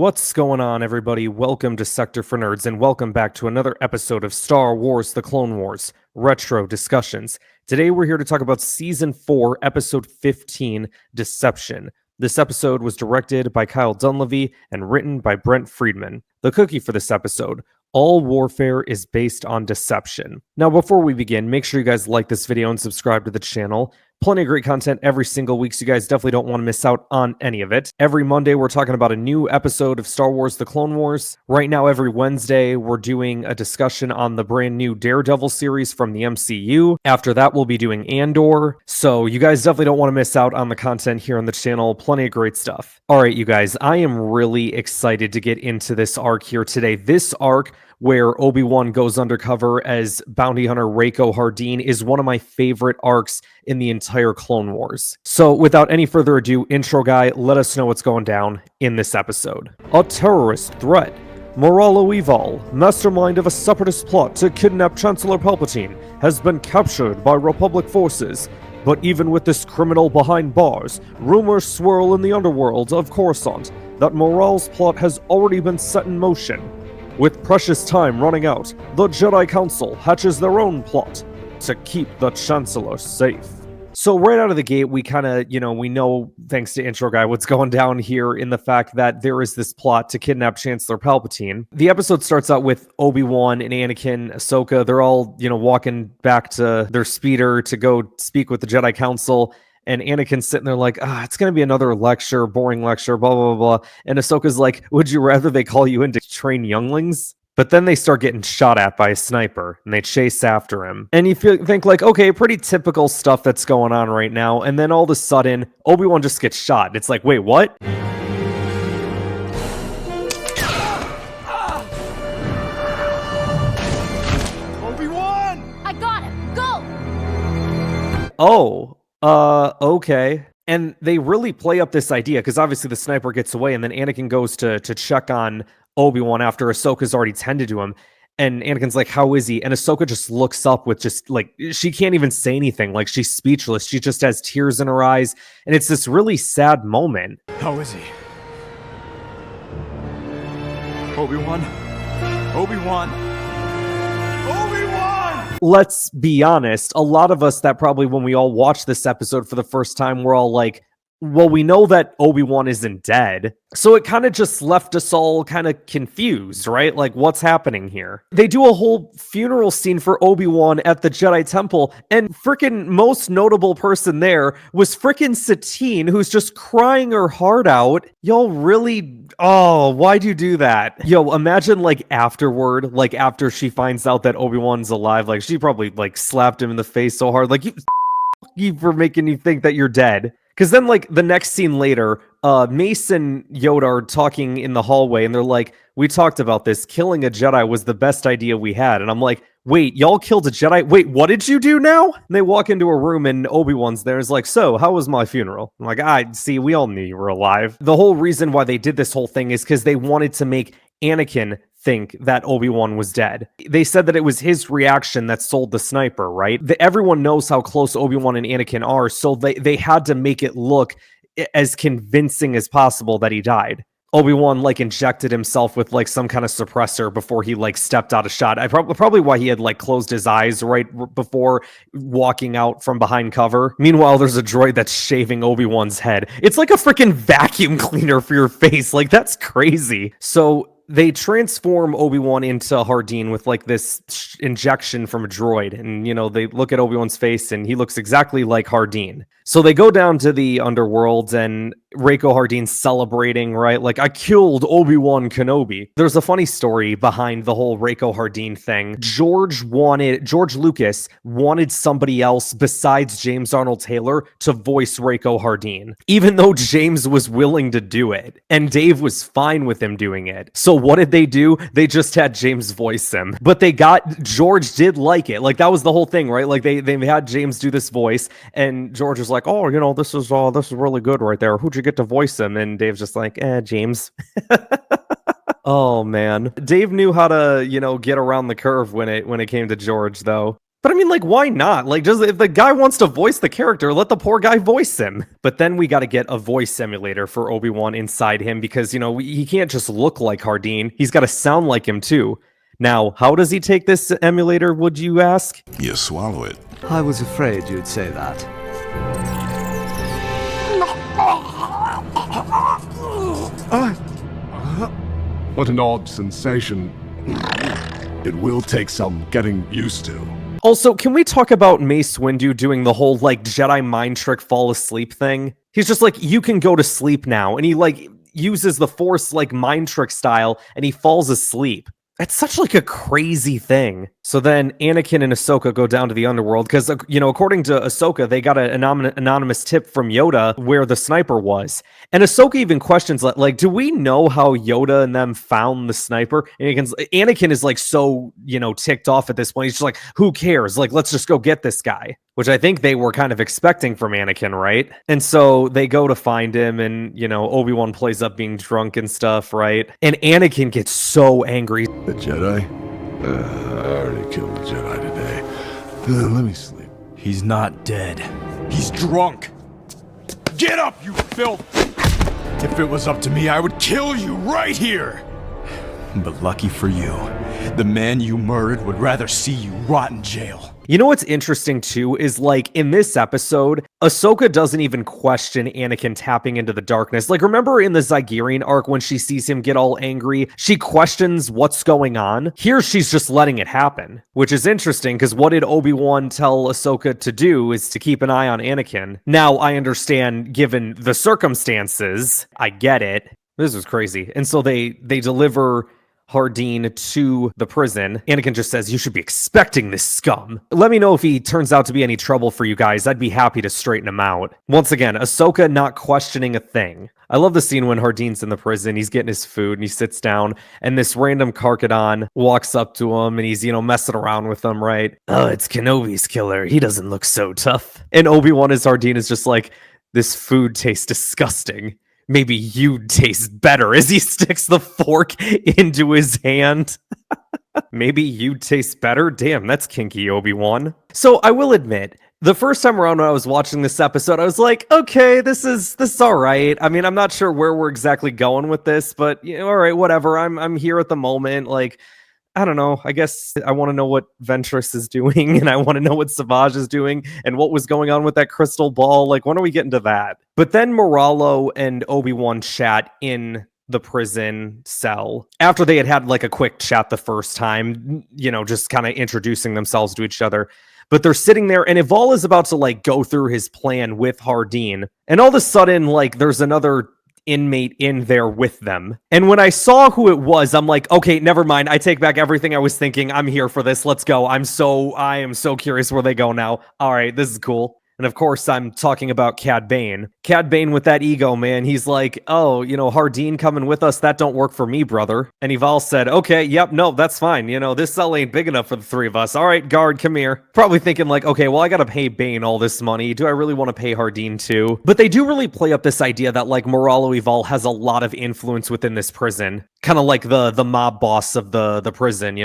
What's going on, everybody? Welcome to Sector for Nerds, and welcome back to another episode of Star Wars The Clone Wars Retro Discussions. Today we're here to talk about Season 4, Episode 15, Deception. This episode was directed by Kyle Dunleavy and written by Brent Friedman. The cookie for this episode: all warfare is based on deception. Now, before we begin, make sure you guys like this video and subscribe to the channel. Plenty of great content every single week, so you guys definitely don't want to miss out on any of it. Every Monday, we're talking about a new episode of Star Wars The Clone Wars. Right now, every Wednesday, we're doing a discussion on the brand new Daredevil series from the MCU. After that, we'll be doing Andor. So you guys definitely don't want to miss out on the content here on the channel. Plenty of great stuff. All right, you guys, I am really excited to get into this arc here today. This arc where Obi-Wan goes undercover as Bounty Hunter Rako Hardeen is one of my favorite arcs in the entire Clone Wars. So without any further ado, intro guy, let us know what's going down in this episode. A terrorist threat. Moralo Evil, mastermind of a separatist plot to kidnap Chancellor Palpatine, has been captured by Republic forces. But even with this criminal behind bars, rumors swirl in the underworld of Coruscant that Moral's plot has already been set in motion. With precious time running out, the Jedi Council hatches their own plot to keep the Chancellor safe. So right out of the gate, we kind of, we know, thanks to intro guy, what's going down here in the fact that there is this plot to kidnap Chancellor Palpatine. The episode starts out with Obi-Wan and Anakin, Ahsoka. They're all, walking back to their speeder to go speak with the Jedi Council. And Anakin's sitting there like, it's going to be another lecture, boring lecture, blah, blah, blah, blah. And Ahsoka's like, would you rather they call you in to train younglings? But then they start getting shot at by a sniper, and they chase after him. And you think like, okay, pretty typical stuff that's going on right now. And then all of a sudden, Obi-Wan just gets shot. It's like, wait, what? Obi-Wan! I got him! Go! Oh. Okay. And they really play up this idea, because obviously the sniper gets away, and then Anakin goes to check on Obi-Wan after Ahsoka's already tended to him. And Anakin's like, how is he? And Ahsoka just looks up with just, like, she can't even say anything. Like, she's speechless. She just has tears in her eyes. And it's this really sad moment. How is he? Obi-Wan? Obi-Wan? Obi-Wan! Let's be honest, a lot of us that probably when we all watch this episode for the first time, we're all like, well, we know that Obi-Wan isn't dead. So it kind of just left us all kind of confused, right? Like, what's happening here? They do a whole funeral scene for Obi-Wan at the Jedi Temple, and frickin' most notable person there was frickin' Satine, who's just crying her heart out. Y'all really... Oh, why'd you do that? Yo, imagine, like, afterward, like, after she finds out that Obi-Wan's alive, like, she probably, like, slapped him in the face so hard, like, you for making you think that you're dead. Because then, like, the next scene later, Mace and Yoda are talking in the hallway, and they're like, we talked about this. Killing a Jedi was the best idea we had. And I'm like, wait, y'all killed a Jedi? Wait, what did you do now? And they walk into a room, and Obi-Wan's there. It's like, so, how was my funeral? I'm like, see, we all knew you were alive. The whole reason why they did this whole thing is because they wanted to make Anakin think that Obi-Wan was dead. They said that it was his reaction that sold the sniper, right? Everyone knows how close Obi-Wan and Anakin are, so they had to make it look as convincing as possible that he died. Obi-Wan, like, injected himself with, like, some kind of suppressor before he, like, stepped out of shot. Probably why he had, like, closed his eyes right before walking out from behind cover. Meanwhile, there's a droid that's shaving Obi-Wan's head. It's like a freaking vacuum cleaner for your face. Like, that's crazy. So they transform Obi-Wan into Hardeen with, like, this injection from a droid. And, they look at Obi-Wan's face, and he looks exactly like Hardeen. So they go down to the underworld, and Rako Hardeen's celebrating, right? Like, I killed Obi-Wan Kenobi. There's a funny story behind the whole Rako Hardeen thing. George Lucas wanted somebody else besides James Arnold Taylor to voice Rako Hardeen, even though James was willing to do it, and Dave was fine with him doing it. So what did they do? They just had James voice him. But George did like it. Like, that was the whole thing, right? Like, they had James do this voice, and George was like, oh, this is really good right there. Who'd you get to voice him? And Dave's just like, James. Oh man, Dave knew how to, get around the curve when it came to George, though. But I mean, like, why not? Like, just if the guy wants to voice the character, let the poor guy voice him. But then we got to get a voice simulator for Obi-Wan inside him because, he can't just look like Hardeen. He's got to sound like him, too. Now, how does he take this emulator, would you ask? You swallow it. I was afraid you'd say that. What an odd sensation. It will take some getting used to. Also, can we talk about Mace Windu doing the whole, Jedi mind trick fall asleep thing? He's just like, you can go to sleep now. And he, uses the Force, mind trick style, and he falls asleep. That's such, a crazy thing. So then Anakin and Ahsoka go down to the underworld because, according to Ahsoka, they got an anonymous tip from Yoda where the sniper was. And Ahsoka even questions, do we know how Yoda and them found the sniper? And Anakin is, so, ticked off at this point. He's just like, who cares? Let's just go get this guy. Which I think they were kind of expecting from Anakin, right? And so they go to find him, and, Obi-Wan plays up being drunk and stuff, right? And Anakin gets so angry. The Jedi? I already killed the Jedi today. Let me sleep. He's not dead. He's drunk. Get up, you filth! If it was up to me, I would kill you right here! But lucky for you, the man you murdered would rather see you rot in jail. You know what's interesting too is in this episode, Ahsoka doesn't even question Anakin tapping into the darkness. Remember in the Zygerian arc when she sees him get all angry, she questions what's going on. Here she's just letting it happen, which is interesting because what did Obi-Wan tell Ahsoka to do is to keep an eye on Anakin. Now I understand given the circumstances, I get it. This was crazy. And so they deliver Hardeen to the prison. Anakin just says, you should be expecting this scum. Let me know if he turns out to be any trouble for you guys. I'd be happy to straighten him out. Once again, Ahsoka not questioning a thing. I love the scene when Hardeen's in the prison. He's getting his food and he sits down and this random Karkadon walks up to him and he's, messing around with him, right? Oh, it's Kenobi's killer. He doesn't look so tough. And Obi-Wan as Hardeen is just like, this food tastes disgusting. Maybe you taste better as he sticks the fork into his hand. Maybe you taste better? Damn, that's kinky, Obi-Wan. So I will admit, the first time around when I was watching this episode, I was like, okay, this is all right. I mean, I'm not sure where we're exactly going with this, but all right, whatever. I'm here at the moment. I don't know. I guess I want to know what Ventress is doing, and I want to know what Savage is doing, and what was going on with that crystal ball. When are we getting to that? But then Moralo and Obi-Wan chat in the prison cell after they had a quick chat the first time, just kind of introducing themselves to each other. But they're sitting there, and Ival is about to go through his plan with Hardeen, and all of a sudden, there's another inmate in there with them. And when I saw who it was, I'm like, okay, never mind. I take back everything I was thinking. I'm here for this. Let's go. I am so curious where they go now. All right, this is cool. And of course, I'm talking about Cad Bane. Cad Bane with that ego, man. He's like, oh, Hardeen coming with us, that don't work for me, brother. And Ival said, okay, yep, no, that's fine. This cell ain't big enough for the three of us. All right, guard, come here. Probably thinking okay, well, I gotta pay Bane all this money. Do I really want to pay Hardeen too? But they do really play up this idea that Moralo Ival has a lot of influence within this prison. Kind of like the mob boss of the prison,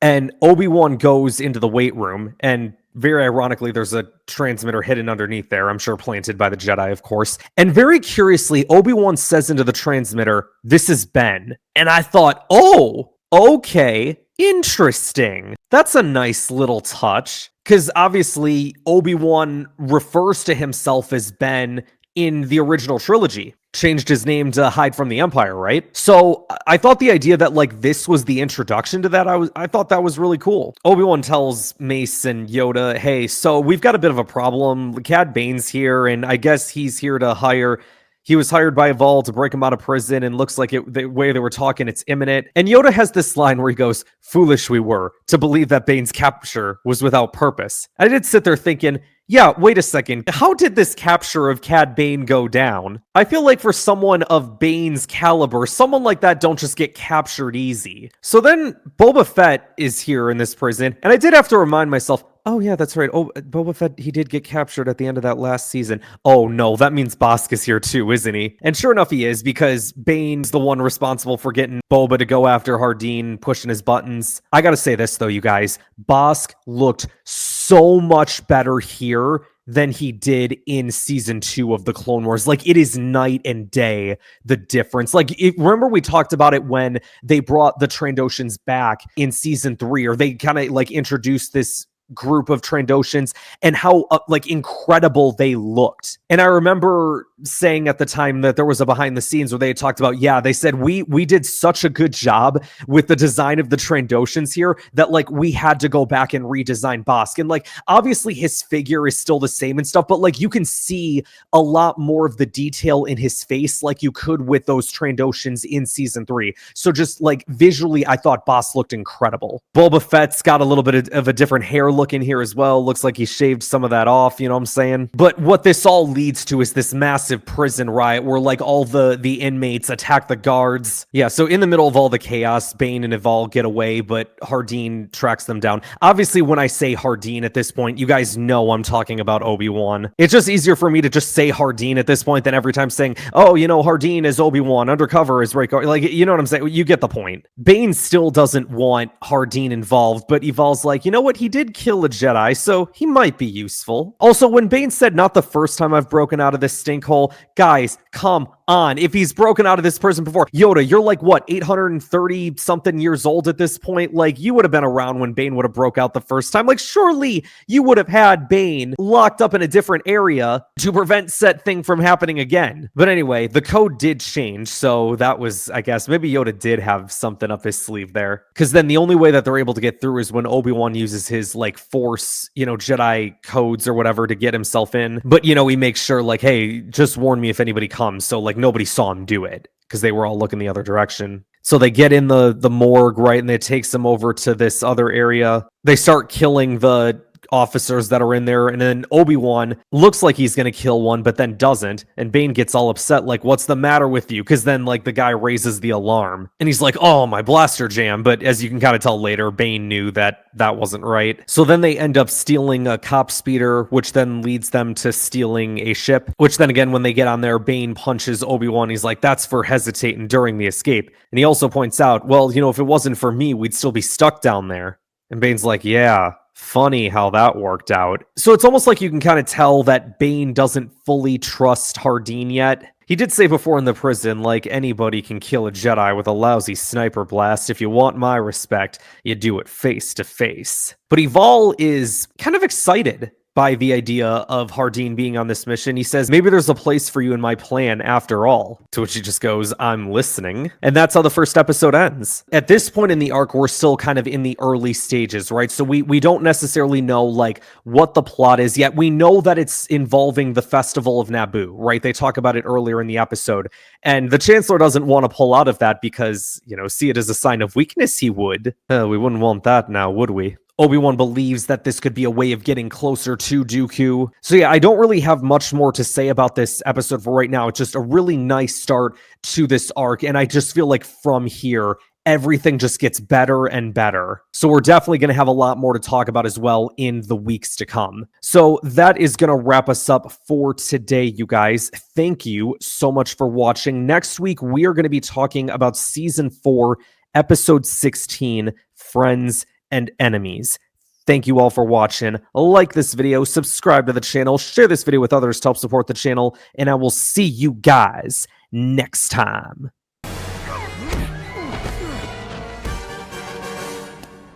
And Obi-Wan goes into the weight room, and very ironically, there's a transmitter hidden underneath there, I'm sure planted by the Jedi, of course. And very curiously, Obi-Wan says into the transmitter, this is Ben. And I thought, oh, okay, interesting. That's a nice little touch. Because obviously, Obi-Wan refers to himself as Ben in the original trilogy. Changed his name to hide from the Empire, right? So I thought the idea that this was the introduction to that, I thought that was really cool. Obi-Wan tells Mace and Yoda, hey, so we've got a bit of a problem. Cad Bane's here, and I guess he's here to he was hired by Ival to break him out of prison, and looks like the way they were talking, it's imminent. And Yoda has this line where he goes, foolish we were to believe that Bane's capture was without purpose. I did sit there thinking, yeah, wait a second. How did this capture of Cad Bane go down? I feel like for someone of Bane's caliber, someone like that don't just get captured easy. So then Boba Fett is here in this prison, and I did have to remind myself, oh yeah, that's right. Oh, Boba Fett, he did get captured at the end of that last season. Oh no, that means Bossk is here too, isn't he? And sure enough, he is, because Bane's the one responsible for getting Boba to go after Hardeen, pushing his buttons. I gotta say this though, you guys. Bossk looked so so much better here than he did in season 2 of the Clone Wars. Like, it is night and day, the difference. Like, remember we talked about it when they brought the Trandoshans back in season 3, or they kind of like introduced this group of Trandoshans and how like incredible they looked. And I remember saying at the time that there was a behind the scenes where they had talked about, yeah, they said we did such a good job with the design of the Trandoshans here that like we had to go back and redesign Bosk. And like obviously his figure is still the same and stuff, but like you can see a lot more of the detail in his face like you could with those Trandoshans in season 3. So just like visually, I thought Bosk looked incredible. Boba Fett's got a little bit of a different hair look in here as well. Looks like he shaved some of that off, you know what I'm saying? But what this all leads to is this massive prison riot where like all the inmates attack the guards. Yeah, so in the middle of all the chaos, Bane and Eval get away, but Hardeen tracks them down. Obviously, when I say Hardeen at this point, you guys know I'm talking about Obi-Wan. It's just easier for me to just say Hardeen at this point than every time saying, oh, you know, Hardeen is Obi-Wan, Undercover is Rako. Like, you know what I'm saying? You get the point. Bane still doesn't want Hardeen involved, but Eval's like, you know what? He did kill a Jedi, so he might be useful. Also, when Bane said, not the first time I've broken out of this stinkhole, guys, come on. If he's broken out of this prison before, Yoda, you're like, what, 830 something years old at this point? Like, you would have been around when Bane would have broke out the first time. Like, surely you would have had Bane locked up in a different area to prevent said thing from happening again. But anyway, the code did change, so that was, I guess, maybe Yoda did have something up his sleeve there. Because then the only way that they're able to get through is when Obi-Wan uses his, like, Force, you know, Jedi codes or whatever to get himself in. But, you know, he makes sure, like, hey, just warn me if anybody comes. So, like, nobody saw him do it because they were all looking the other direction. So they get in the morgue, right? And it takes them over to this other area. They start killing the officers that are in there, and then Obi-Wan looks like he's gonna kill one, but then doesn't, and Bane gets all upset, like, what's the matter with you? Because then, like, the guy raises the alarm, and he's like, oh, my blaster jam, but as you can kind of tell later, Bane knew that that wasn't right. So then they end up stealing a cop speeder, which then leads them to stealing a ship, which then again, when they get on there, Bane punches Obi-Wan, he's like, that's for hesitating during the escape. And he also points out, well, you know, if it wasn't for me, we'd still be stuck down there. And Bane's like, yeah, funny how that worked out. So it's almost like you can kind of tell that Bane doesn't fully trust Hardeen yet. He did say before in the prison, like, anybody can kill a Jedi with a lousy sniper blast. If you want my respect, you do it face to face. But Eval is kind of excited by the idea of Hardeen being on this mission. He says, maybe there's a place for you in my plan after all. To which he just goes, I'm listening. And that's how the first episode ends. At this point in the arc, we're still kind of in the early stages, right? So we don't necessarily know, like, what the plot is yet. We know that it's involving the Festival of Naboo, right? They talk about it earlier in the episode. And the Chancellor doesn't want to pull out of that because, you know, see it as a sign of weakness, he would. We wouldn't want that now, would we? Obi-Wan believes that this could be a way of getting closer to Dooku. So yeah, I don't really have much more to say about this episode for right now. It's just a really nice start to this arc, and I just feel like from here, everything just gets better and better. So we're definitely going to have a lot more to talk about as well in the weeks to come. So that is going to wrap us up for today, you guys. Thank you so much for watching. Next week, we are going to be talking about Season 4, Episode 16, Friends and Enemies. Thank you all for watching. Like this video, subscribe to the channel, share this video with others to help support the channel, and I will see you guys next time.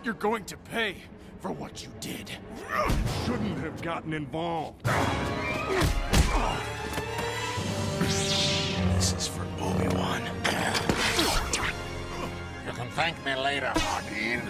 You're going to pay for what you did. Shouldn't have gotten involved. This is for Obi-Wan. You can thank me later, Hardeen.